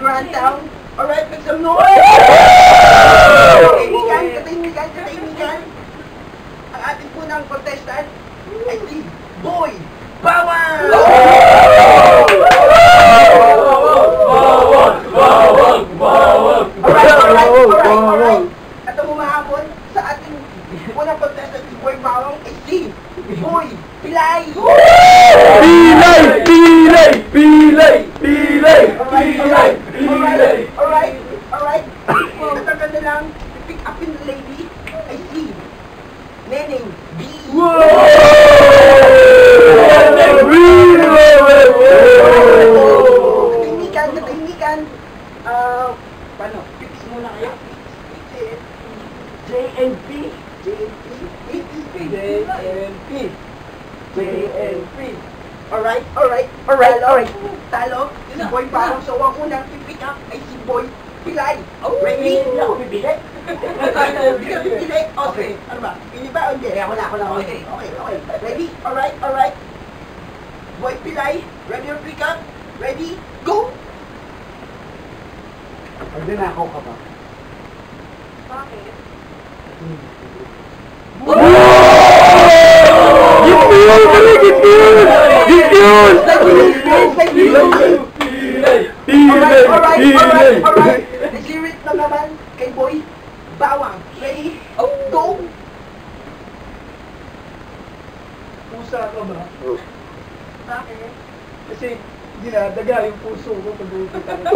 Grand Town. Alright, make some noise! Katahimikan. Ang ating punang contestant ay si Boy Bawang! Alright. At ang humahapon sa ating punang contestant si Boy Bawang ay si Boy Pilay! Alright. At ang kanilang pick upin lady ay si Neneng B. Katahimikan. Paano? Pipis muna kayo. JNP. Alright. Talo. Si Boy Bawang. So, ang unang pick up ay si Boy Pilay. Ready? Hindi ako bibili. Pipili? Okay. Ano ba? Pili ba o hindi? Ako na. Okay. Ready? Alright. Boy Pilay, ready or pick up? Ready? Go! Pwede na ako ka ba? Bakit? Alright. Nag-lyric na naman kay Boy Bawang. Ready? Go! Pusa ka ba? Bakit? Kasi dinadaga yung puso ko pag nakikita ko.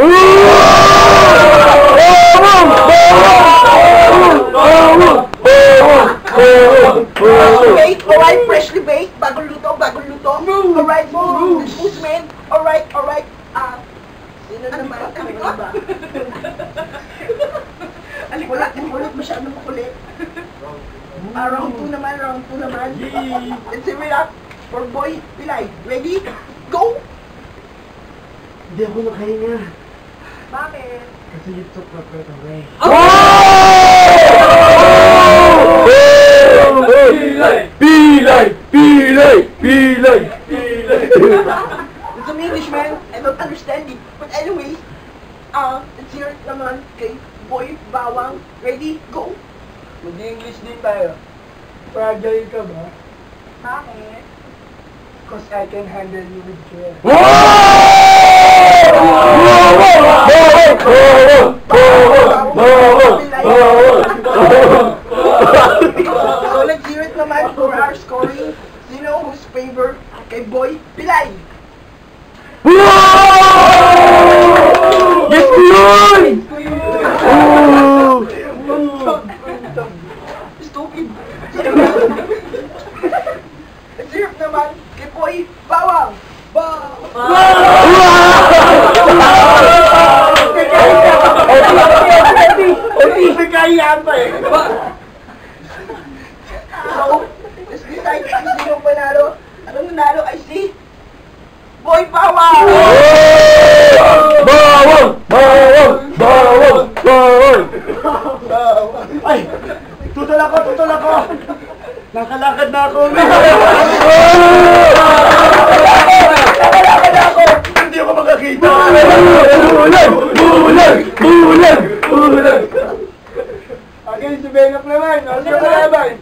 Alright, freshly baked, bagong luto. Alright, Usman. Alright. Sino naman? Ano ba? Wala masyadong makulit. Round 2 naman. Let's see it up for Boy Pilay. Ready? Go! Hindi ako makahinga. Bakit? Kasi you took my breath away. Pilay! It's an Englishman. I don't understand it. But anyways, let's hear it naman kay Boy Bawang. Ready? Go! Mag-English din tayo. Fragile ka ba? Bakit? Cause I can handle you with care. So let's hear it naman for our scoring. Sino who's favor kay Boy Pilay? Yes, yun! Stupid. Let's hear it naman kay Boy Bawang. So, let's decide kung sino panalo. Ang nanalo ay si Boy Bawang! Ay! Tutol ako! Nakalakad na ako! Hindi ako makakita! Bulag! Okay, si Benok naman! Ano sa kalaban?